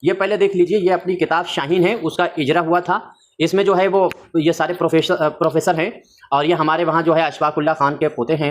ये पहले देख लीजिए, ये अपनी किताब शाहीन है, उसका इजरा हुआ था। इसमें जो है वो ये सारे प्रोफेसर हैं, और ये हमारे वहाँ जो है अशफाकुल्ला खान के पोते हैं।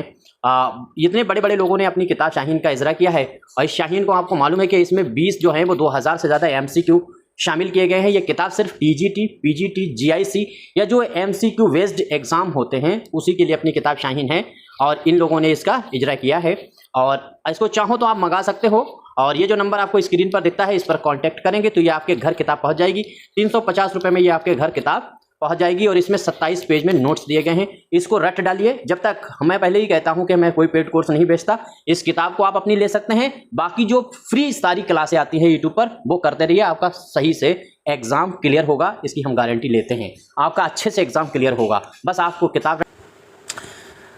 इतने बड़े बड़े लोगों ने अपनी किताब शाहीन का इजरा किया है। और इस शाहीन को आपको मालूम है कि इसमें 20 जो है वो 2000 से ज़्यादा MCQ शामिल किए गए हैं। ये किताब सिर्फ TGT, PGT, GIC या जो MCQ बेस्ड एग्ज़ाम होते हैं उसी के लिए अपनी किताब शाहीन है, और इन लोगों ने इसका इजरा किया है। और इसको चाहो तो आप मंगा सकते हो, और ये जो नंबर आपको स्क्रीन पर दिखता है इस पर कांटेक्ट करेंगे तो ये आपके घर किताब पहुंच जाएगी। 350 रुपये में ये आपके घर किताब पहुंच जाएगी, और इसमें 27 पेज में नोट्स दिए गए हैं। इसको रट डालिए। जब तक, मैं पहले ही कहता हूं कि मैं कोई पेड कोर्स नहीं बेचता, इस किताब को आप अपनी ले सकते हैं। बाकी जो फ्री सारी क्लासें आती हैं यूट्यूब पर वो करते रहिए, आपका सही से एग्जाम क्लियर होगा, इसकी हम गारंटी लेते हैं। आपका अच्छे से एग्जाम क्लियर होगा, बस आपको किताब।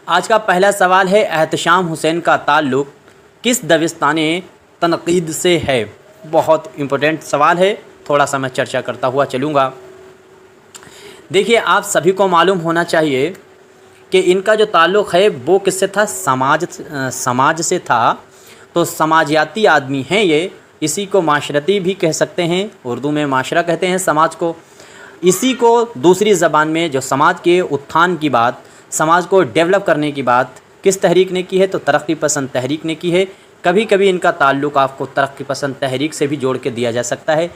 आज का पहला सवाल है, एहतशाम हुसैन का ताल्लुक़ किस दबिस्ताने तनकीद से है? बहुत इम्पोर्टेंट सवाल है, थोड़ा सा मैं चर्चा करता हुआ चलूँगा। देखिए, आप सभी को मालूम होना चाहिए कि इनका जो ताल्लुक़ है वो किससे था? समाज से था। तो समाजियाती आदमी हैं ये, इसी को माशरती भी कह सकते हैं, उर्दू में माशरा कहते हैं समाज को। इसी को दूसरी ज़बान में जो समाज के उत्थान की बात, समाज को डेवलप करने की बात किस तहरीक ने की है? तो तरक्की पसंद तहरीक ने की है। कभी कभी इनका ताल्लुक़ आपको तरक्की पसंद तहरीक से भी जोड़ के दिया जा सकता है।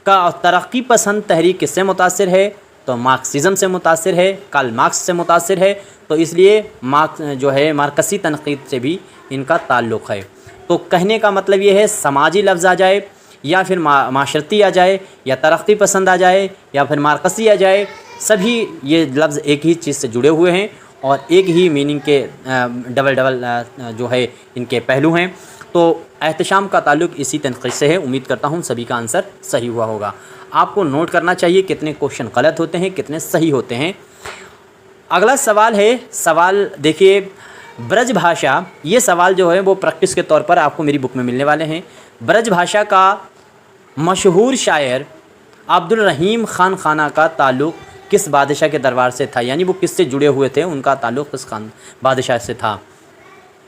तरक्की पसंद तहरीक किससे मुतासिर है? तो मार्क्सिज़म से मुतासिर है, कार्ल मार्क्स से मुतासिर है। तो इसलिए मार्क्स जो है मार्क्सी तनकीद से भी इनका ताल्लुक़ है। तो कहने का मतलब ये है, समाजी लफ्ज़ आ जाए या फिर माशरती आ जाए या तरक्की पसंद आ जाए या फिर मार्क्सी आ जाए, सभी ये लफ्ज़ एक ही चीज़ से जुड़े हुए हैं और एक ही मीनिंग के डबल जो है इनके पहलू हैं। तो एहतशाम का ताल्लुक़ इसी तनकीद से है। उम्मीद करता हूँ सभी का आंसर सही हुआ होगा। आपको नोट करना चाहिए कितने क्वेश्चन गलत होते हैं, कितने सही होते हैं। अगला सवाल है, सवाल देखिए, ब्रज भाषा, ये सवाल जो है वो प्रैक्टिस के तौर पर आपको मेरी बुक में मिलने वाले हैं। ब्रज भाषा का मशहूर शायर अब्दुल रहीम खान खाना का ताल्लुक़ किस बादशाह के दरबार से था? यानी वो किससे जुड़े हुए थे, उनका ताल्लुक़ किस खान बादशाह से था?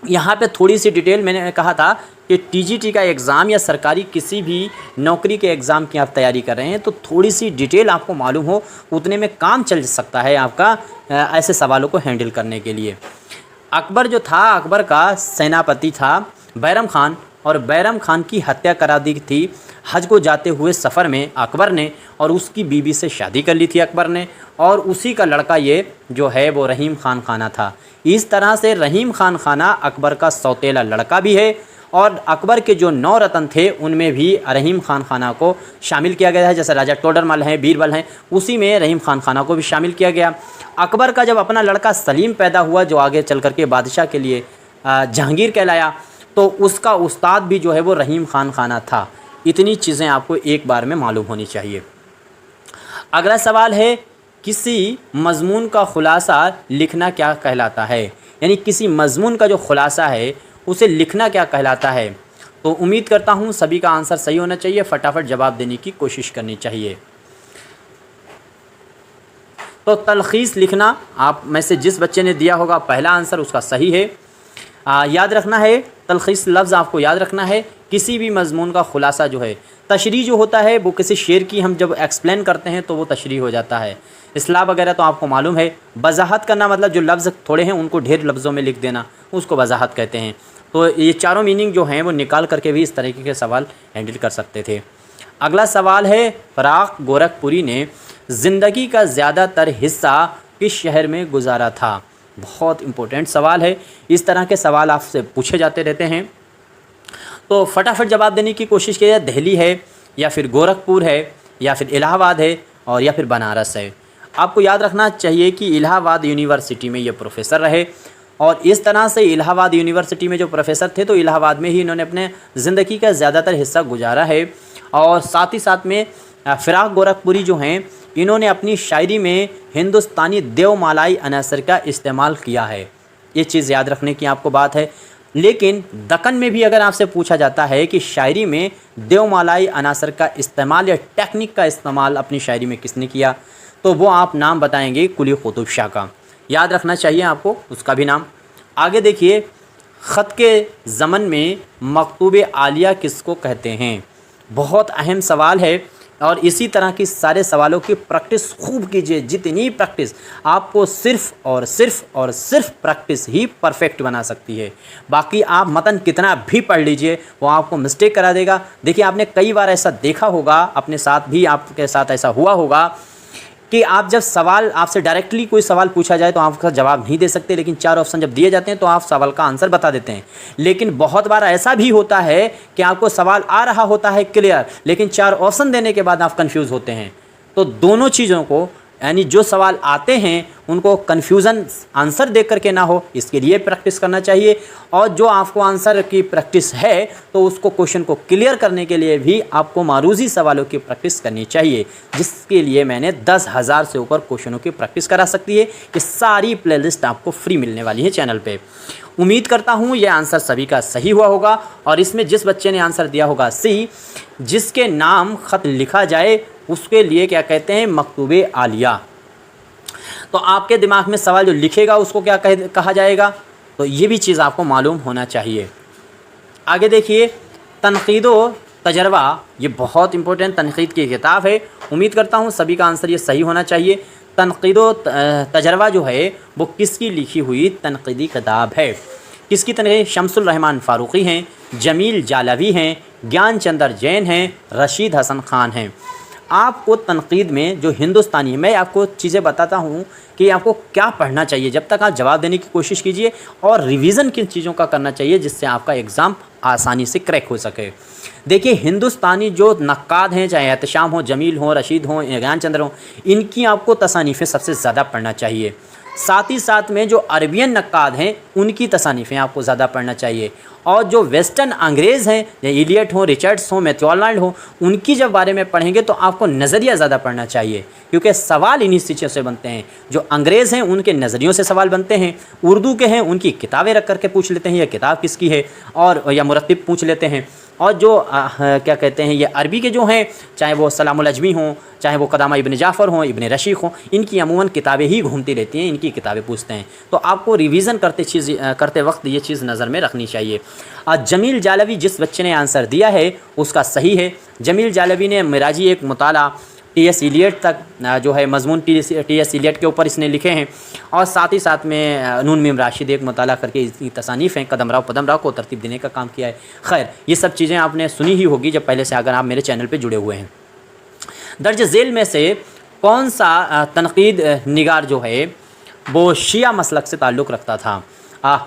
यहाँ पे थोड़ी सी डिटेल, मैंने कहा था कि TGT का एग्ज़ाम या सरकारी किसी भी नौकरी के एग्ज़ाम की आप तैयारी कर रहे हैं तो थोड़ी सी डिटेल आपको मालूम हो, उतने में काम चल सकता है आपका ऐसे सवालों को हैंडल करने के लिए। अकबर जो था, अकबर का सेनापति था बैरम खान, और बैरम खान की हत्या करा दी थी हज को जाते हुए सफ़र में अकबर ने, और उसकी बीवी से शादी कर ली थी अकबर ने, और उसी का लड़का ये जो है वो रहीम खान खाना था। इस तरह से रहीम खान खाना अकबर का सौतेला लड़का भी है, और अकबर के जो 9 रतन थे उनमें भी रहीम खान खाना को शामिल किया गया है। जैसे राजा टोडरमल हैं, बीरबल हैं, उसी में रहीम खान खाना को भी शामिल किया गया। अकबर का जब अपना लड़का सलीम पैदा हुआ, जो आगे चल कर के बादशाह के लिए जहांगीर कहलाया, तो उसका उस्ताद भी जो है वो रहीम खान खाना था। इतनी चीज़ें आपको एक बार में मालूम होनी चाहिए। अगला सवाल है, किसी मज़मून का ख़ुलासा लिखना क्या कहलाता है? यानी किसी मज़मून का जो ख़ुलासा है उसे लिखना क्या कहलाता है? तो उम्मीद करता हूँ सभी का आंसर सही होना चाहिए। फटाफट जवाब देने की कोशिश करनी चाहिए। तो तलखीस लिखना, आप में से जिस बच्चे ने दिया होगा पहला आंसर उसका सही है। याद रखना है, तलखीस लफ्ज़ आपको याद रखना है। किसी भी मज़मून का ख़ुलासा जो है, तशरीह जो होता है वो किसी शेर की हम जब एक्सप्लेन करते हैं तो वो तशरीह हो जाता है। इस्लाह वगैरह तो आपको मालूम है। वजाहत करना मतलब जो लफ्ज़ थोड़े हैं उनको ढेर लफ्ज़ों में लिख देना, उसको वजाहत कहते हैं। तो ये चारों मीनिंग जो हैं वो निकाल करके भी इस तरीके के सवाल हैंडल कर सकते थे। अगला सवाल है, फ़राख गोरखपुरी ने ज़िंदगी का ज़्यादातर हिस्सा किस शहर में गुजारा था? बहुत इम्पोर्टेंट सवाल है। इस तरह के सवाल आपसे पूछे जाते रहते हैं, तो फटाफट जवाब देने की कोशिश कीजिए। दिल्ली है या फिर गोरखपुर है या फिर इलाहाबाद है और या फिर बनारस है। आपको याद रखना चाहिए कि इलाहाबाद यूनिवर्सिटी में ये प्रोफेसर रहे, और इस तरह से इलाहाबाद यूनिवर्सिटी में जो प्रोफेसर थे तो इलाहाबाद में ही इन्होंने अपने ज़िंदगी का ज़्यादातर हिस्सा गुजारा है। और साथ ही साथ में फ़राख गोरखपुरी जो हैं, इन्होंने अपनी शायरी में हिंदुस्तानी देवमालाई अनासर का इस्तेमाल किया है। ये चीज़ याद रखने की आपको बात है। लेकिन दक्कन में भी अगर आपसे पूछा जाता है कि शायरी में देवमालाई अनासर का इस्तेमाल या टेक्निक का इस्तेमाल अपनी शायरी में किसने किया, तो वो आप नाम बताएंगे कुली कुतुब शाह का। याद रखना चाहिए आपको उसका भी नाम। आगे देखिए, ख़त के ज़मन में मकतूब आलिया किसको कहते हैं? बहुत अहम सवाल है और इसी तरह की सारे सवालों की प्रैक्टिस खूब कीजिए। जितनी प्रैक्टिस, आपको सिर्फ और सिर्फ प्रैक्टिस ही परफेक्ट बना सकती है। बाकी आप मतन कितना भी पढ़ लीजिए वो आपको मिस्टेक करा देगा। देखिए, आपने कई बार ऐसा देखा होगा, अपने साथ भी आपके साथ ऐसा हुआ होगा कि आप जब सवाल, आपसे डायरेक्टली कोई सवाल पूछा जाए तो आप उसका जवाब नहीं दे सकते, लेकिन 4 ऑप्शन जब दिए जाते हैं तो आप सवाल का आंसर बता देते हैं। लेकिन बहुत बार ऐसा भी होता है कि आपको सवाल आ रहा होता है क्लियर, लेकिन 4 ऑप्शन देने के बाद आप कंफ्यूज होते हैं। तो दोनों चीज़ों को, यानी जो सवाल आते हैं उनको कन्फ्यूज़न आंसर देख करके ना हो, इसके लिए प्रैक्टिस करना चाहिए। और जो आपको आंसर की प्रैक्टिस है तो उसको क्वेश्चन को क्लियर करने के लिए भी आपको मारूजी सवालों की प्रैक्टिस करनी चाहिए, जिसके लिए मैंने 10,000 से ऊपर क्वेश्चनों की प्रैक्टिस करा सकती है। ये सारी प्लेलिस्ट आपको फ्री मिलने वाली है चैनल पे। उम्मीद करता हूँ ये आंसर सभी का सही हुआ होगा। और इसमें जिस बच्चे ने आंसर दिया होगा सी, जिसके नाम ख़त लिखा जाए उसके लिए क्या कहते हैं, मकतूबे आलिया। तो आपके दिमाग में सवाल जो लिखेगा उसको क्या कहा जाएगा, तो ये भी चीज़ आपको मालूम होना चाहिए। आगे देखिए, तनकीदो तजर्बा, ये बहुत इंपॉर्टेंट तनकीद की किताब है। उम्मीद करता हूँ सभी का आंसर ये सही होना चाहिए। तनकीदो तजर्बा जो है वो किसकी लिखी हुई तनकीदी किताब है? किसकी तनकीद? शमसुल रहमान फ़ारूक़ी हैं, जमील जालवी हैं, ज्ञान चंद्र जैन हैं, रशीद हसन ख़ान हैं। आपको तनकीद में जो हिंदुस्तानी, मैं आपको चीज़ें बताता हूँ कि आपको क्या पढ़ना चाहिए। जब तक आप जवाब देने की कोशिश कीजिए और रिवीज़न किन चीज़ों का करना चाहिए जिससे आपका एग्ज़ाम आसानी से क्रैक हो सके। देखिए, हिंदुस्तानी जो नक्काद हैं, चाहे एहतशाम हो, जमील हो, रशीद हो, ज्ञान चंद्र हो, इनकी आपको तसानीफ़ें सबसे ज़्यादा पढ़ना चाहिए। साथ ही साथ में जो अरबियन नक्काद हैं उनकी तसानीफ़ें आपको ज़्यादा पढ़ना चाहिए। और जो वेस्टर्न अंग्रेज़ हैं, जैसे इलियट हो, रिचर्ड्स हो, मैथ्यूआर्लैंड हो, उनकी जब बारे में पढ़ेंगे तो आपको नज़रिया ज़्यादा पढ़ना चाहिए, क्योंकि सवाल इन्हीं चीज़ों से बनते हैं। जो अंग्रेज़ हैं उनके नज़रियों से सवाल बनते हैं, उर्दू के हैं उनकी किताबें रख करके पूछ लेते हैं ये किताब किसकी है, और या मुरत्तिब पूछ लेते हैं। और जो क्या कहते हैं, ये अरबी के जो हैं, चाहे वो सलामुल अजमी हों, चाहे वो कदामा इब्न जाफ़र हों, इब्न रशीक हों, इनकी अमूमन किताबें ही घूमती रहती हैं, इनकी किताबें पूछते हैं। तो आपको रिवीज़न करते वक्त ये चीज़ नज़र में रखनी चाहिए। जमील जालवी, जिस बच्चे ने आंसर दिया है उसका सही है। जमील जालवी ने मिराजी एक मुताला टी.एस. इलियट तक जो है मजमून टी.एस. इलियट के ऊपर इसने लिखे हैं। और साथ ही साथ में नून मीम राशिद एक मुताला करके इसकी तसानीफ़ हैं, कदम राव को तरतीब देने का काम किया है। खैर, ये सब चीज़ें आपने सुनी ही होगी जब पहले से, अगर आप मेरे चैनल पे जुड़े हुए हैं। दर्ज झेल में से कौन सा तनकीद निगार जो है वो शिया मसलक से ताल्लुक़ रखता था?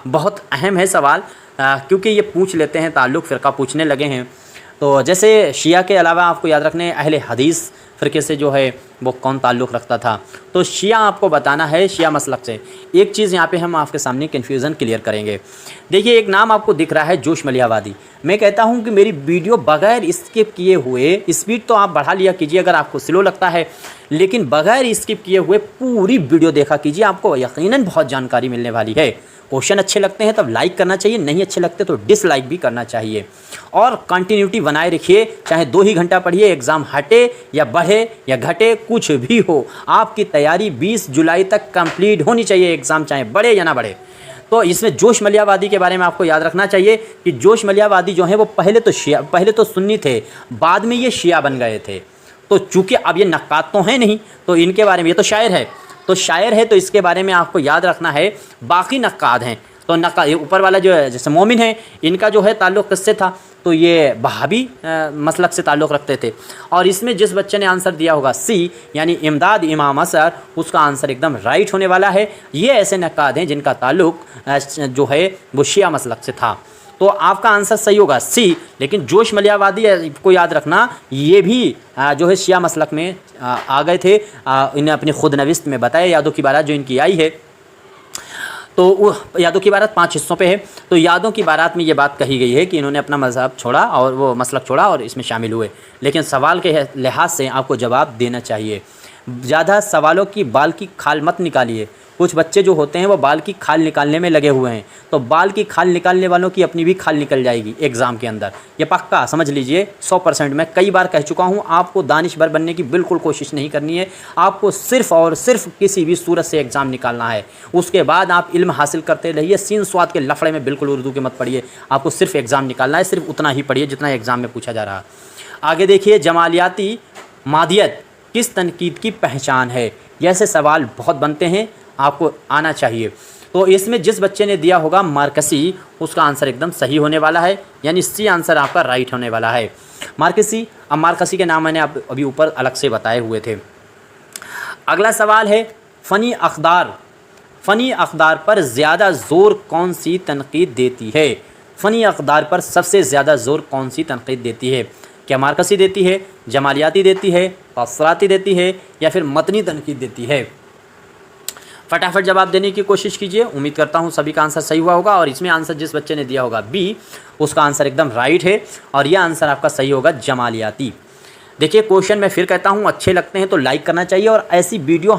बहुत अहम है सवाल, क्योंकि ये पूछ लेते हैं, ताल्लुक़ फ़िरका पूछने लगे हैं। तो जैसे शिया के अलावा आपको याद रखने अहले हदीस फ़िरके से जो है वो कौन ताल्लुक़ रखता था, तो शिया आपको बताना है शिया मसलक से। एक चीज़ यहाँ पे हम आपके सामने कन्फ्यूज़न क्लियर करेंगे। देखिए, एक नाम आपको दिख रहा है जोश मलियावादी। मैं कहता हूँ कि मेरी वीडियो बग़ैर स्किप किए हुए, स्पीड तो आप बढ़ा लिया कीजिए अगर आपको स्लो लगता है, लेकिन बग़ैर स्किप किए हुए पूरी वीडियो देखा कीजिए, आपको यकीनन बहुत जानकारी मिलने वाली है। क्वेश्चन अच्छे लगते हैं तब लाइक करना चाहिए, नहीं अच्छे लगते तो डिसलाइक भी करना चाहिए। और कंटिन्यूटी बनाए रखिए, चाहे 2 ही घंटा पढ़िए, एग्ज़ाम हटे या बढ़े या घटे, कुछ भी हो, आपकी तैयारी 20 जुलाई तक कंप्लीट होनी चाहिए। एग्ज़ाम चाहे बढ़े या ना बढ़े। तो इसमें जोश मलियावादी के बारे में आपको याद रखना चाहिए कि जोश मलियावादी जो है वो पहले तो सुन्नी थे, बाद में ये शिया बन गए थे। तो चूँकि अब ये नक्काद तो हैं नहीं, तो इनके बारे में, ये तो शायर है, तो इसके बारे में आपको याद रखना है। बाकी नक्काद हैं, तो नक्काद ऊपर वाला जो है जैसे मोमिन है, इनका जो है ताल्लुक़ किससे था, तो ये वहाबी मसलक से ताल्लुक़ रखते थे। और इसमें जिस बच्चे ने आंसर दिया होगा सी, यानी इमदाद इमाम असर, उसका आंसर एकदम राइट होने वाला है। ये ऐसे नक्काद हैं जिनका ताल्लुक़ जो है वो शिया मसलक से था। तो आपका आंसर सही होगा सी। लेकिन जोश मलियावादी को याद रखना, ये भी जो है शिया मसलक में आ गए थे। इन्हें अपनी खुद नविस्त में बताया, यादों की बारात जो इनकी आई है, तो यादों की बारात 5 हिस्सों पे है। तो यादों की बारात में ये बात कही गई है कि इन्होंने अपना मज़हब छोड़ा और वो मसलक छोड़ा और इसमें शामिल हुए। लेकिन सवाल के लिहाज से आपको जवाब देना चाहिए। ज़्यादा सवालों की बाल की खाल मत निकालिए। कुछ बच्चे जो होते हैं वो बाल की खाल निकालने में लगे हुए हैं, तो बाल की खाल निकालने वालों की अपनी भी खाल निकल जाएगी एग्ज़ाम के अंदर, ये पक्का समझ लीजिए 100%। मैं कई बार कह चुका हूँ, आपको दानिशवर बनने की बिल्कुल कोशिश नहीं करनी है। आपको सिर्फ़ और सिर्फ किसी भी सूरत से एग्ज़ाम निकालना है। उसके बाद आप इल्म हासिल करते रहिए। सीन स्वाद के लफड़े में बिल्कुल उर्दू के मत पढ़िए। आपको सिर्फ एग्ज़ाम निकालना है, सिर्फ उतना ही पढ़िए जितना एग्ज़ाम में पूछा जा रहा है। आगे देखिए, जमालियाती मादियत किस तनकीद की पहचान है। ऐसे सवाल बहुत बनते हैं, आपको आना चाहिए। तो इसमें जिस बच्चे ने दिया होगा मार्कसी, उसका आंसर एकदम सही होने वाला है, यानी सी आंसर आपका राइट होने वाला है। मार्कसी, अब मार्कसी के नाम मैंने अभी ऊपर अलग से बताए हुए थे। अगला सवाल है फ़नी अक़दार। फ़नी अक़दार पर ज़्यादा ज़ोर कौन सी तनकीद देती है। फ़नी अक़दार पर सबसे ज़्यादा ज़ोर कौन सी तनकीद देती है। क्या मार्कसी देती है, जमालियाती देती है, फसराती देती है, या फिर मतनी तनकीद देती है। फटाफट जवाब देने की कोशिश कीजिए। उम्मीद करता हूँ सभी का आंसर सही हुआ होगा। और इसमें आंसर जिस बच्चे ने दिया होगा बी, उसका आंसर एकदम राइट है, और यह आंसर आपका सही होगा जमालियाती। देखिए, क्वेश्चन मैं फिर कहता हूँ, अच्छे लगते हैं तो लाइक करना चाहिए, और ऐसी वीडियो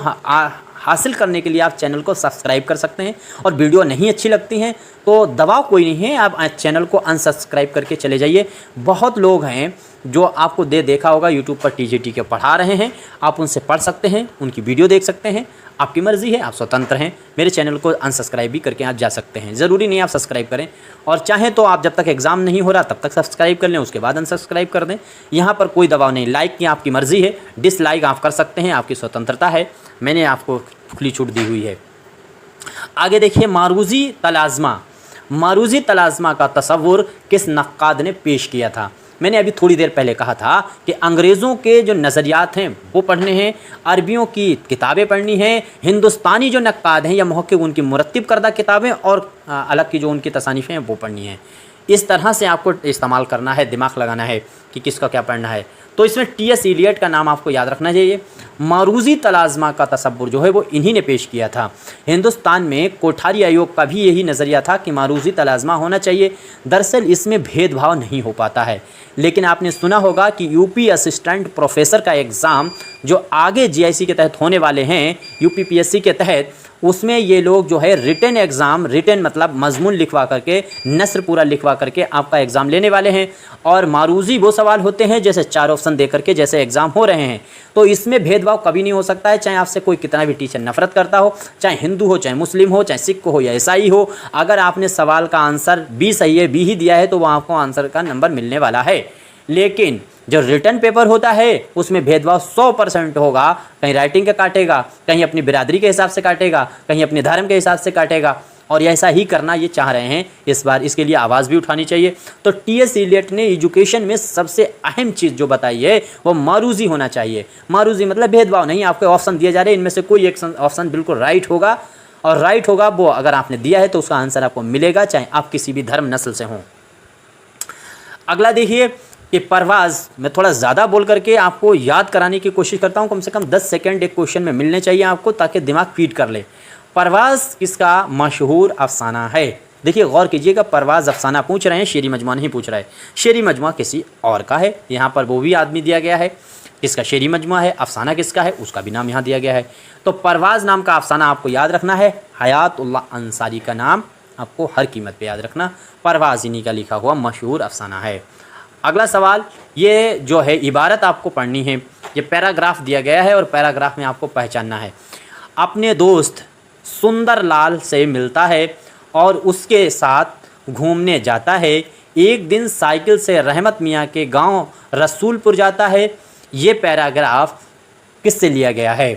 हासिल करने के लिए आप चैनल को सब्सक्राइब कर सकते हैं। और वीडियो नहीं अच्छी लगती हैं तो दबाव कोई नहीं है, आप चैनल को अनसब्सक्राइब करके चले जाइए। बहुत लोग हैं जो आपको देखा होगा यूट्यूब पर टीजीटी के पढ़ा रहे हैं, आप उनसे पढ़ सकते हैं, उनकी वीडियो देख सकते हैं। आपकी मर्ज़ी है, आप स्वतंत्र हैं। मेरे चैनल को अनसब्सक्राइब भी करके आप जा सकते हैं, ज़रूरी नहीं आप सब्सक्राइब करें। और चाहें तो आप जब तक एग्ज़ाम नहीं हो रहा तब तक सब्सक्राइब कर लें, उसके बाद अनसब्सक्राइब कर दें। यहाँ पर कोई दबाव नहीं, लाइक की आपकी मर्ज़ी है, डिसलाइक आप कर सकते हैं, आपकी स्वतंत्रता है, मैंने आपको खुली छूट दी हुई है। आगे देखिए, मारूज़ी तलाज़मा। मारूज़ी तलाज़मा का तसव्वुर किस नक्काद ने पेश किया था। मैंने अभी थोड़ी देर पहले कहा था कि अंग्रेज़ों के जो नज़रियात हैं वो पढ़ने हैं, अरबियों की किताबें पढ़नी हैं, हिंदुस्तानी जो नक्काद हैं या मुहक्किक उनकी मुरत्तिब करदा किताबें, और अलग की जो उनकी तसानीफ़ें हैं वो पढ़नी हैं। इस तरह से आपको इस्तेमाल करना है, दिमाग लगाना है कि किसका क्या पढ़ना है। तो इसमें टी.एस. इलियट का नाम आपको याद रखना चाहिए। मारूज़ी तलाज़मा का तसव्वुर जो है वो इन्हीं ने पेश किया था। हिंदुस्तान में कोठारी आयोग का भी यही नज़रिया था कि मारूज़ी तलाज़मा होना चाहिए। दरअसल इसमें भेदभाव नहीं हो पाता है, लेकिन आपने सुना होगा कि यूपी असिस्टेंट प्रोफेसर का एग्ज़ाम जो आगे जीआईसी के तहत होने वाले हैं, यूपीपीएससी के तहत, उसमें ये लोग जो है रिटन एग्ज़ाम, रिटन मतलब मजमून लिखवा करके, नस्र पूरा लिखवा करके आपका एग्ज़ाम लेने वाले हैं। और मारूज़ी वो सवाल होते हैं जैसे 4 ऑप्शन दे करके जैसे एग्ज़ाम हो रहे हैं। तो इसमें भेदभाव कभी नहीं हो सकता है, चाहे आपसे कोई कितना भी टीचर नफरत करता हो, चाहे हिंदू हो, चाहे मुस्लिम हो, चाहे सिख हो या ईसाई हो। अगर आपने सवाल का आंसर बी सही है, बी ही दिया है, तो वह आपको आंसर का नंबर मिलने वाला है। लेकिन जो रिटर्न पेपर होता है उसमें भेदभाव 100% होगा। कहीं राइटिंग का काटेगा, कहीं अपनी बिरादरी के हिसाब से काटेगा, कहीं अपने धर्म के हिसाब से काटेगा, और ऐसा ही करना ये चाह रहे हैं इस बार। इसके लिए आवाज़ भी उठानी चाहिए। तो टी.एस. इलियट ने एजुकेशन में सबसे अहम चीज़ जो बताई है वो मारूज़ी होना चाहिए। मारूज़ी मतलब भेदभाव नहीं, आपको ऑप्शन दिए जा रहे हैं, इनमें से कोई एक ऑप्शन बिल्कुल राइट होगा, और राइट होगा वो अगर आपने दिया है तो उसका आंसर आपको मिलेगा, चाहे आप किसी भी धर्म नस्ल से हों। अगला देखिए कि परवाज़, मैं थोड़ा ज़्यादा बोल करके आपको याद कराने की कोशिश करता हूँ, कम से कम 10 सेकंड एक क्वेश्चन में मिलने चाहिए आपको, ताकि दिमाग फीड कर ले। परवाज़ किसका मशहूर अफसाना है। देखिए गौर कीजिएगा, परवाज़ अफसाना पूछ रहे हैं, शेरी मजमूआ नहीं पूछ रहा है। शेरी मजमूआ किसी और का है, यहाँ पर वो भी आदमी दिया गया है, किसका शेरी मजमूआ है। अफसाना किसका है, उसका भी नाम यहाँ दिया गया है। तो परवाज़ नाम का अफसाना आपको याद रखना है। हयातुल्लाह अंसारी का नाम आपको हर कीमत पर याद रखना। परवाज़ इन्हीं का लिखा हुआ मशहूर अफसाना है। अगला सवाल, ये जो है इबारत आपको पढ़नी है, ये पैराग्राफ दिया गया है और पैराग्राफ में आपको पहचानना है। अपने दोस्त सुंदरलाल से मिलता है और उसके साथ घूमने जाता है। एक दिन साइकिल से रहमत मियाँ के गांव रसूलपुर जाता है। ये पैराग्राफ किससे लिया गया है,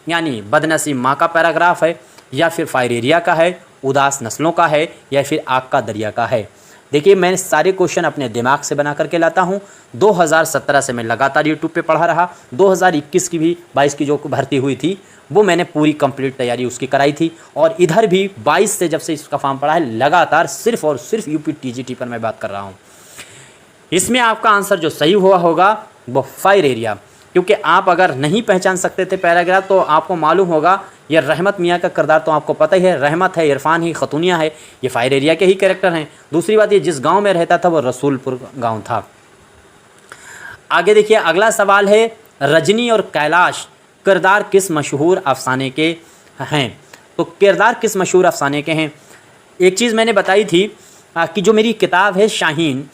यानी बदनसीब माँ का पैराग्राफ है, या फिर फायर एरिया का है, उदास नस्लों का है, या फिर आग का दरिया का है। देखिए, मैं सारे क्वेश्चन अपने दिमाग से बना करके लाता हूँ। 2017 से मैं लगातार यूट्यूब पे पढ़ा रहा। 2021 की भी 22 की जो भर्ती हुई थी वो मैंने पूरी कंप्लीट तैयारी उसकी कराई थी। और इधर भी 22 से जब से इसका फॉर्म पड़ा है, लगातार सिर्फ और सिर्फ यूपी टीजीटी पर मैं बात कर रहा हूँ। इसमें आपका आंसर जो सही हुआ होगा वो फायर एरिया, क्योंकि आप अगर नहीं पहचान सकते थे पैराग्राफ तो आपको मालूम होगा ये रहमत मियाँ का किरदार तो आपको पता ही है, रहमत है, इरफान ही, खतूनिया है, ये फायर एरिया के ही कैरेक्टर हैं। दूसरी बात, ये जिस गांव में रहता था वो रसूलपुर गांव था। आगे देखिए, अगला सवाल है, रजनी और कैलाश किरदार किस मशहूर अफसाने के हैं। तो किरदार किस मशहूर अफसाने के हैं। एक चीज़ मैंने बताई थी कि जो मेरी किताब है शाहीन,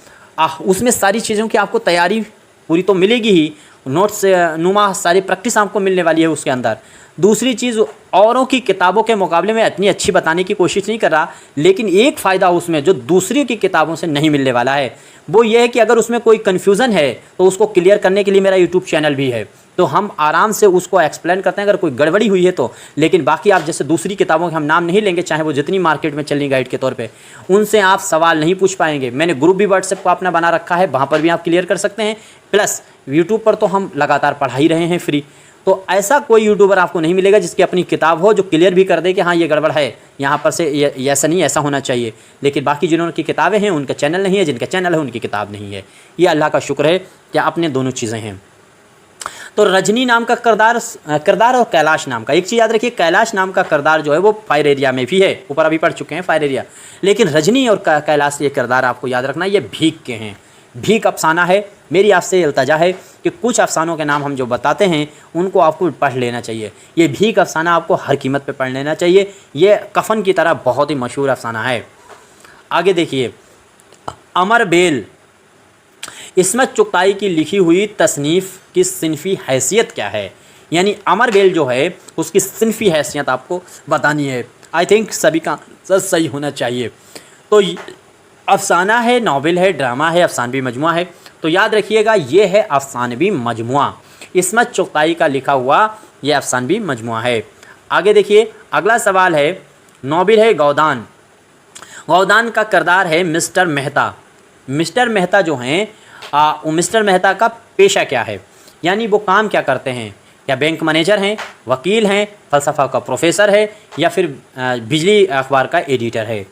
उसमें सारी चीज़ों की आपको तैयारी पूरी तो मिलेगी ही, नोट्स नुमा सारी प्रैक्टिस आपको मिलने वाली है उसके अंदर। दूसरी चीज़, औरों की किताबों के मुकाबले में इतनी अच्छी बताने की कोशिश नहीं कर रहा, लेकिन एक फ़ायदा उसमें जो दूसरी की किताबों से नहीं मिलने वाला है वो ये है कि अगर उसमें कोई कन्फ्यूज़न है तो उसको क्लियर करने के लिए मेरा यूट्यूब चैनल भी है, तो हम आराम से उसको एक्सप्लेन करते हैं अगर कोई गड़बड़ी हुई है तो। लेकिन बाकी आप जैसे दूसरी किताबों के हम नाम नहीं लेंगे, चाहे वो जितनी मार्केट में चल रही गाइड के तौर पे, उनसे आप सवाल नहीं पूछ पाएंगे। मैंने ग्रुप भी व्हाट्सएप को अपना बना रखा है, वहाँ पर भी आप क्लियर कर सकते हैं। प्लस यूट्यूब पर तो हम लगातार पढ़ा ही रहे हैं फ्री, तो ऐसा कोई यूट्यूबर आपको नहीं मिलेगा जिसकी अपनी किताब हो जो क्लियर भी कर दे कि हाँ ये गड़बड़ है, यहाँ पर से ये ऐसा नहीं, ऐसा होना चाहिए। लेकिन बाकी जिन्होंने किताबें हैं उनका चैनल नहीं है, जिनका चैनल है उनकी किताब नहीं है। ये अल्लाह का शुक्र है कि अपने दोनों चीज़ें हैं। तो रजनी नाम का किरदार और कैलाश नाम का, एक चीज़ याद रखिए, कैलाश नाम का किरदार जो है वो फायर एरिया में भी है, ऊपर अभी पढ़ चुके हैं फायर एरिया, लेकिन रजनी और कैलाश ये किरदार आपको याद रखना ये भीख के हैं। भीख अफसाना है। मेरी आपसे इल्तजा है कि कुछ अफसानों के नाम हम जो बताते हैं उनको आपको पढ़ लेना चाहिए। ये भीख अफसाना आपको हर कीमत पे पढ़ लेना चाहिए, ये कफन की तरह बहुत ही मशहूर अफसाना है। आगे देखिए, अमर बेल, इस्मत चुगताई की लिखी हुई तसनीफ़ की सिनफ़ी हैसियत क्या है? यानी अमर बेल जो है उसकी सिनफ़ी हैसियत आपको बतानी है। आई थिंक सभी का आंसर सही होना चाहिए। तो अफसाना है, नावल है, ड्रामा है, अफसानवी मजमुआ है। तो याद रखिएगा ये है अफसानवी मजमुआ, इस्मत चुगताई का लिखा हुआ ये अफसानवी मजमुआ है। आगे देखिए, अगला सवाल है, नावल है गौदान। गौदान का किरदार है मिस्टर मेहता। मिस्टर मेहता जो हैं मिस्टर मेहता का पेशा क्या है, यानी वो काम क्या करते हैं? या बैंक मैनेजर हैं, वकील हैं, फ़लसफ़ा का प्रोफेसर है, या फिर बिजली अखबार का एडिटर है।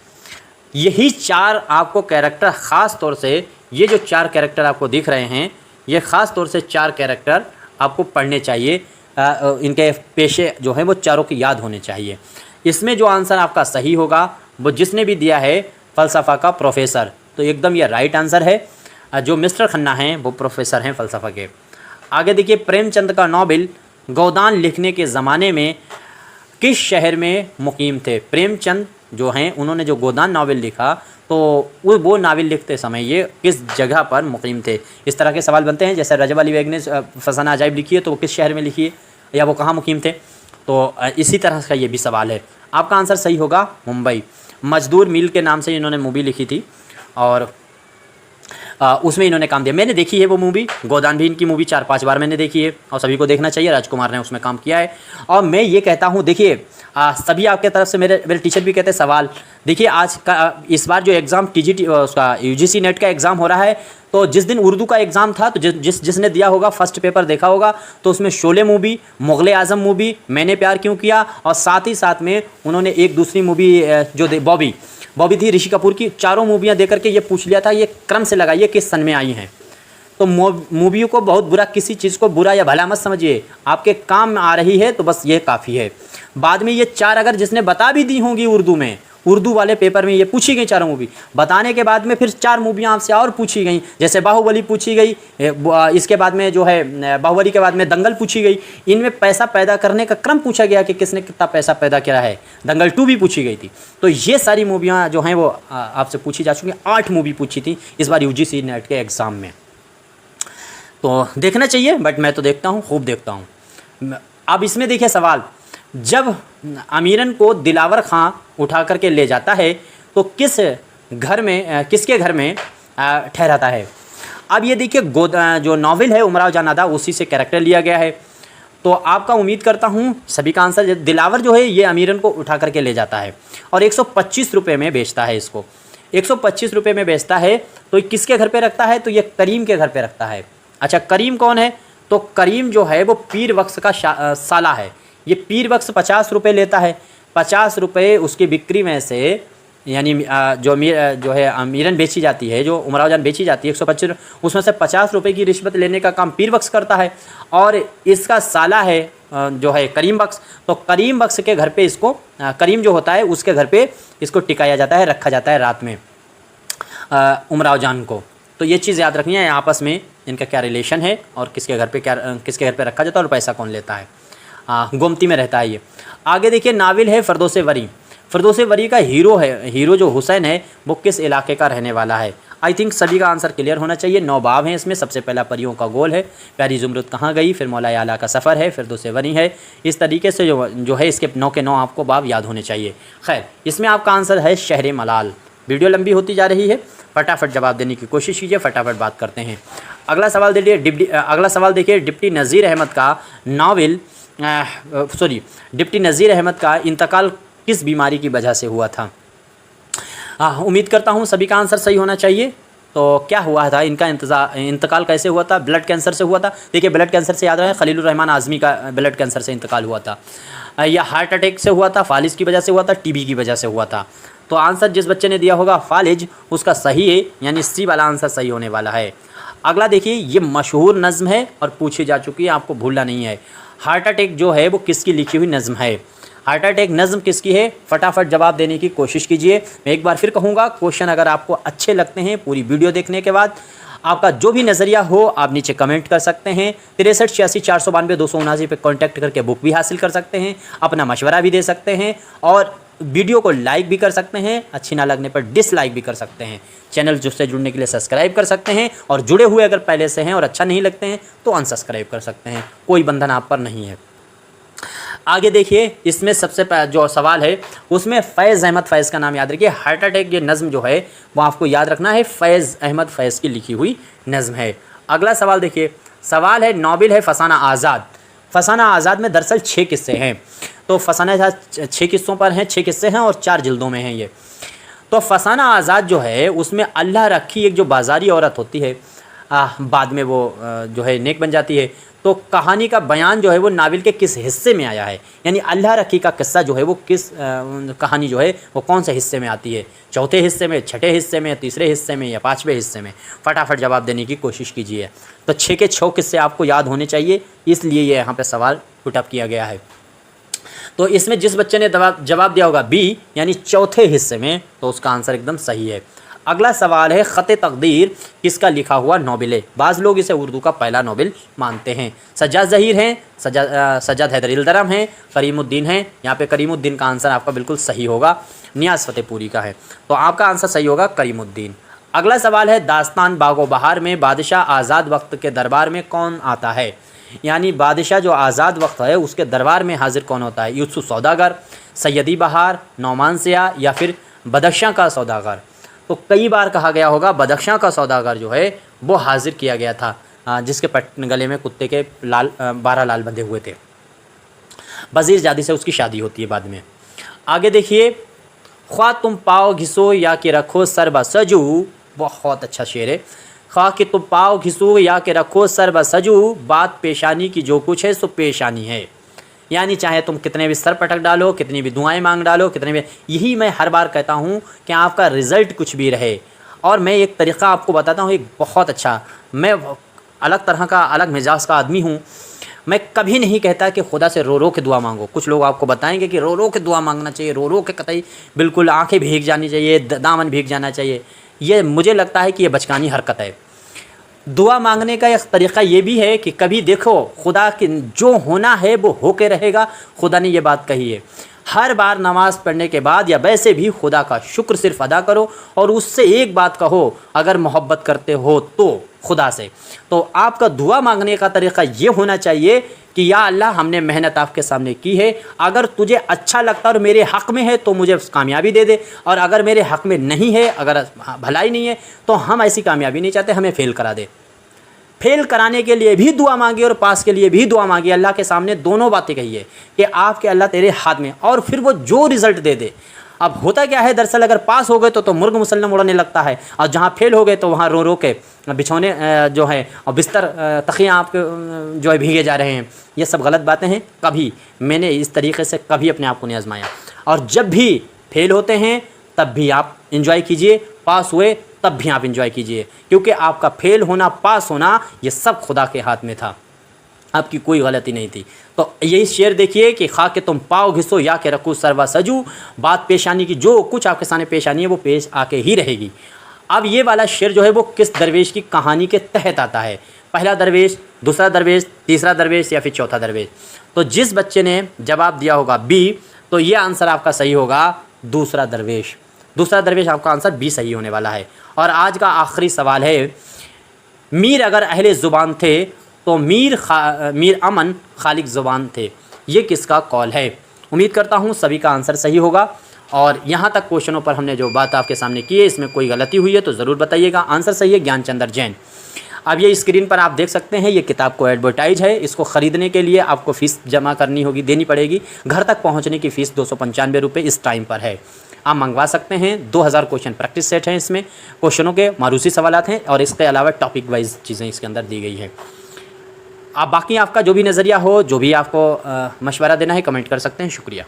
यही चार आपको कैरेक्टर, ख़ास तौर से ये जो चार कैरेक्टर आपको दिख रहे हैं, ये ख़ास तौर से चार कैरेक्टर आपको पढ़ने चाहिए। इनके पेशे जो हैं वो चारों की याद होने चाहिए। इसमें जो आंसर आपका सही होगा वो जिसने भी दिया है फ़लसफ़ा का प्रोफेसर, तो एकदम ये राइट आंसर है। जो मिस्टर खन्ना हैं वो प्रोफेसर हैं फ़लसफ़ा के। आगे देखिए, प्रेमचंद का नावल गोदान लिखने के ज़माने में किस शहर में मुकीम थे? प्रेमचंद जो हैं उन्होंने जो गोदान नावल लिखा तो वो नावल लिखते समय ये किस जगह पर मुकीम थे? इस तरह के सवाल बनते हैं। जैसे रजब अली बेग ने फसाना अजाइब लिखी है तो वो किस शहर में लिखी है या वो कहाँ मुकीम थे? तो इसी तरह का ये भी सवाल है। आपका आंसर सही होगा मुंबई। मजदूर मिल के नाम से इन्होंने मूवी लिखी थी और उसमें इन्होंने काम दिया। मैंने देखी है वो मूवी, गोदान भी इनकी मूवी 4-5 बार मैंने देखी है और सभी को देखना चाहिए। राजकुमार ने उसमें काम किया है। और मैं ये कहता हूँ, देखिए सभी आपके तरफ से मेरे टीचर भी कहते हैं सवाल, देखिए आज का इस बार जो एग्ज़ाम TGT उसका UGC नेट का एग्ज़ाम हो रहा है, तो जिस दिन उर्दू का एग्ज़ाम था तो जिसने दिया होगा, फर्स्ट पेपर देखा होगा, तो उसमें शोले मूवी, मुग़ल आज़म मूवी, मैंने प्यार क्यों किया, और साथ ही साथ में उन्होंने एक दूसरी मूवी जो बॉबी थी ऋषि कपूर की, चारों मूवियाँ देकर के ये पूछ लिया था ये क्रम से लगाइए किस सन में आई हैं। तो मूवियों को बहुत बुरा, किसी चीज़ को बुरा या भला मत समझिए, आपके काम में आ रही है तो बस ये काफ़ी है। बाद में ये चार अगर जिसने बता भी दी होंगी उर्दू में, उर्दू वाले पेपर में ये पूछी गई चारों मूवी, बताने के बाद में फिर चार मूवियाँ आपसे और पूछी गई, जैसे बाहुबली पूछी गई, इसके बाद में जो है बाहुबली के बाद में दंगल पूछी गई। इनमें पैसा पैदा करने का क्रम पूछा गया कि किसने कितना पैसा पैदा किया है। दंगल 2 भी पूछी गई थी। तो ये सारी मूवियाँ जो हैं वो आपसे पूछी जा चुकी। 8 मूवी पूछी थी इस बार UGC नेट के एग्ज़ाम में। तो देखना चाहिए, बट मैं तो देखता हूँ, खूब देखता हूँ। अब इसमें देखिए सवाल, जब अमीरन को दिलावर खां उठा करके ले जाता है तो किसके घर में ठहराता है? अब ये देखिए, जो नावल है उमराव जान अदा, उसी से कैरेक्टर लिया गया है। तो आपका उम्मीद करता हूँ सभी का आंसर, दिलावर जो है ये अमीरन को उठा करके ले जाता है और 125 रुपये में बेचता है इसको। 125 रुपये में बेचता है तो किसके घर पे रखता है? तो ये करीम के घर पे रखता है। अच्छा, करीम कौन है? तो करीम जो है वो पीर बख्श का साला है। ये पीर बख्श 50 रुपये लेता है। 50 रुपये उसकी बिक्री में से, यानी जो है अमीरन बेची जाती है, जो उमराव जान बेची जाती है 125, उसमें से 50 रुपये की रिश्वत लेने का काम पीर बख्श करता है और इसका साला है जो है करीम बख्श। तो करीम बख्श के घर पे इसको, करीम जो होता है उसके घर पे इसको टिकाया जाता है, रखा जाता है रात में उमराव जान को। तो ये चीज़ याद रखनी है, आपस में इनका क्या रिलेशन है और किसके घर पे रखा जाता है और पैसा कौन लेता है। गोमती में रहता है ये। आगे देखिए, नावल है फरदोसे वरी। फरदोसे वरी का हीरो जो हुसैन है वो किस इलाके का रहने वाला है? आई थिंक सभी का आंसर क्लियर होना चाहिए। 9 बाब हैं इसमें। सबसे पहला परियों का गोल है, प्यारी ज़ुमरुद कहाँ गई, फिर मौला आला का सफ़र है, फिर दूसरे वनी है। इस तरीके से जो है इसके 9 के 9 आपको बाब याद होने चाहिए। खैर, इसमें आपका आंसर है शहर मलाल। वीडियो लंबी होती जा रही है, फटाफट जवाब देने की कोशिश कीजिए, फटाफट बात करते हैं। अगला सवाल देखिए डिप्टी नज़ीर अहमद का नावल डिप्टी नज़ीर अहमद का इंतकाल किस बीमारी की वजह से हुआ था? उम्मीद करता हूँ सभी का आंसर सही होना चाहिए। तो क्या हुआ था, इनका इंतकाल कैसे हुआ था? ब्लड कैंसर से हुआ था। देखिए, ब्लड कैंसर से याद रहे, खलीलुर रहमान आज़मी का ब्लड कैंसर से इंतकाल हुआ था, या हार्ट अटैक से हुआ था, फालिज की वजह से हुआ था, टीबी की वजह से हुआ था। तो आंसर जिस बच्चे ने दिया होगा फालिज, उसका सही है, यानी सी वाला आंसर सही होने वाला है। अगला देखिए, ये मशहूर नज़्म है और पूछी जा चुकी है, आपको भूलना नहीं है। हार्ट अटैक जो है वो किसकी लिखी हुई नज़्म है? हार्ट अटैक नज़्म किसकी है? फटाफट जवाब देने की कोशिश कीजिए। मैं एक बार फिर कहूँगा, क्वेश्चन अगर आपको अच्छे लगते हैं पूरी वीडियो देखने के बाद, आपका जो भी नज़रिया हो आप नीचे कमेंट कर सकते हैं। 63 86 492 279 पे कांटेक्ट करके बुक भी हासिल कर सकते हैं, अपना मशवरा भी दे सकते हैं और वीडियो को लाइक भी कर सकते हैं। अच्छी ना लगने पर डिसलाइक भी कर सकते हैं। चैनल से जुड़ने के लिए सब्सक्राइब कर सकते हैं और जुड़े हुए अगर पहले से हैं और अच्छा नहीं लगते हैं तो अनसब्सक्राइब कर सकते हैं, कोई बंधन आप पर नहीं है। आगे देखिए, इसमें सबसे जो सवाल है उसमें फैज़ अहमद फैज़ का नाम याद रखिए। हार्ट अटैक ये नज़्म जो है वो आपको याद रखना है, फैज़ अहमद फैज़ की लिखी हुई नज़्म है। अगला सवाल देखिए, सवाल है नॉबिल है फसाना आज़ाद। फसाना आज़ाद में दरअसल 6 किस्से हैं। तो फसाना आज़ाद 6 किस्सों पर हैं, 6 किस्से हैं और 4 जिल्दों में हैं ये। तो फसाना आज़ाद जो है उसमें अल्लाह रखी एक जो बाज़ारी औरत होती है, बाद में वो जो है नेक बन जाती है। तो कहानी का बयान जो है वो नावल के किस हिस्से में आया है, यानी अल्लाह रखी का किस्सा जो है वो किस कहानी जो है वो कौन से हिस्से में आती है? चौथे हिस्से में, छठे हिस्से में, तीसरे हिस्से में या 5वें हिस्से में? फटाफट जवाब देने की कोशिश कीजिए। तो 6 के 6 किस्से आपको याद होने चाहिए, इसलिए ये यहाँ पे सवाल पुटअप किया गया है। तो इसमें जिस बच्चे ने जवाब दिया होगा बी, यानी चौथे हिस्से में, तो उसका आंसर एकदम सही है। अगला सवाल है ख़त तकदीर किसका लिखा हुआ नॉवेल है? बाज़ लोग इसे उर्दू का पहला नॉवेल मानते हैं। सज्जाद ज़हीर हैं, सज्जाद हैदर इल्दरम हैं, करीमुद्दीन हैं। यहाँ पे करीमुद्दीन का आंसर आपका बिल्कुल सही होगा, नियाज़ फ़तेहपुरी का है, तो आपका आंसर सही होगा करीमुद्दीन। अगला सवाल है दास्तान बागो बहार में बादशाह आज़ाद वक्त के दरबार में कौन आता है? यानी बादशाह जो आज़ाद वक्त है उसके दरबार में हाजिर कौन होता है? यूसुफ सौदागर, सैयदी बहार, नौमान सिया या फिर बदख्शां का सौदागर? तो कई बार कहा गया होगा बदख्शां का सौदागर जो है वो हाजिर किया गया था, जिसके गले में कुत्ते के 12 लाल बंधे हुए थे। वज़ीर जादी से उसकी शादी होती है बाद में। आगे देखिए, ख्वा तुम पाओ घिसो या कि रखो सर बसजू, बहुत अच्छा शेर है। ख्वा कि तुम पाओ घिसो या कि रखो सर बसजू, बात पेशानी की जो कुछ है सो पेशानी है। यानी चाहे तुम कितने भी सर पटक डालो, कितनी भी दुआएं मांग डालो, कितने भी, यही मैं हर बार कहता हूँ कि आपका रिज़ल्ट कुछ भी रहे। और मैं एक तरीक़ा आपको बताता हूँ, एक बहुत अच्छा, मैं अलग तरह का, अलग मिजाज का आदमी हूँ। मैं कभी नहीं कहता कि खुदा से रो रो के दुआ मांगो। कुछ लोग आपको बताएंगे कि रो रो के दुआ मांगना चाहिए, रो रो के कतई बिल्कुल आंखें भीग जानी चाहिए, दामन भीग जाना चाहिए। ये मुझे लगता है कि ये बचकानी हरकत है। दुआ मांगने का एक तरीक़ा ये भी है कि कभी देखो खुदा की जो होना है वो होके रहेगा। खुदा ने ये बात कही है। हर बार नमाज़ पढ़ने के बाद या वैसे भी खुदा का शुक्र सिर्फ अदा करो और उससे एक बात कहो, अगर मोहब्बत करते हो तो खुदा से, तो आपका दुआ मांगने का तरीक़ा ये होना चाहिए कि या अल्लाह हमने मेहनत आपके सामने की है, अगर तुझे अच्छा लगता और मेरे हक़ में है तो मुझे कामयाबी दे दे, और अगर मेरे हक़ में नहीं है, अगर भलाई नहीं है तो हम ऐसी कामयाबी नहीं चाहते, हमें फ़ेल करा दे। फेल कराने के लिए भी दुआ मांगी और पास के लिए भी दुआ मांगी। अल्लाह के सामने दोनों बातें कही है कि आपके अल्लाह तेरे हाथ में, और फिर वो जो रिज़ल्ट दे दे। अब होता क्या है, दरअसल अगर पास हो गए तो मुर्ग मुसल्लम उड़ने लगता है, और जहाँ फेल हो गए तो वहाँ रो रो के बिछौने जो है और बिस्तर तकियाँ आपके जो है भीगे जा रहे हैं। ये सब गलत बातें हैं। कभी मैंने इस तरीके से कभी अपने आप को नहीं आजमाया। और जब भी फेल होते हैं तब भी आप इंजॉय कीजिए, पास हुए तब भी आप इंजॉय कीजिए, क्योंकि आपका फेल होना, पास होना, ये सब खुदा के हाथ में था, आपकी कोई गलती नहीं थी। तो यही शेर देखिए कि खा के तुम पाओ घिसो या के रखो सरवा सजू, बात पेशानी की जो कुछ आपके सामने पेशानी है वो पेश आके ही रहेगी। अब ये वाला शेर जो है वो किस दरवेश की कहानी के तहत आता है? पहला दरवेश, दूसरा दरवेश, तीसरा दरवेश या फिर चौथा दरवेश? तो जिस बच्चे ने जवाब दिया होगा बी, तो ये आंसर आपका सही होगा दूसरा दरवेश। दूसरा दरवेश आपका आंसर बी सही होने वाला है। और आज का आखिरी सवाल है, मीर अगर अहले ज़ुबान थे तो मीर अमन खालिक ज़ुबान थे, ये किसका कौल है? उम्मीद करता हूँ सभी का आंसर सही होगा। और यहाँ तक क्वेश्चनों पर हमने जो बात आपके सामने की है, इसमें कोई गलती हुई है तो ज़रूर बताइएगा। आंसर सही है ज्ञानचंद्र जैन। अब ये स्क्रीन पर आप देख सकते हैं, ये किताब को एडवर्टाइज है। इसको ख़रीदने के लिए आपको फ़ीस जमा करनी होगी, देनी पड़ेगी। घर तक पहुँचने की फ़ीस 295 रुपये इस टाइम पर है। आप मंगवा सकते हैं। 2000 क्वेश्चन प्रैक्टिस सेट हैं, इसमें क्वेश्चनों के मारूसी सवालात हैं और इसके अलावा टॉपिक वाइज चीज़ें इसके अंदर दी गई हैं। आप बाकी आपका जो भी नज़रिया हो, जो भी आपको मशवरा देना है, कमेंट कर सकते हैं। शुक्रिया।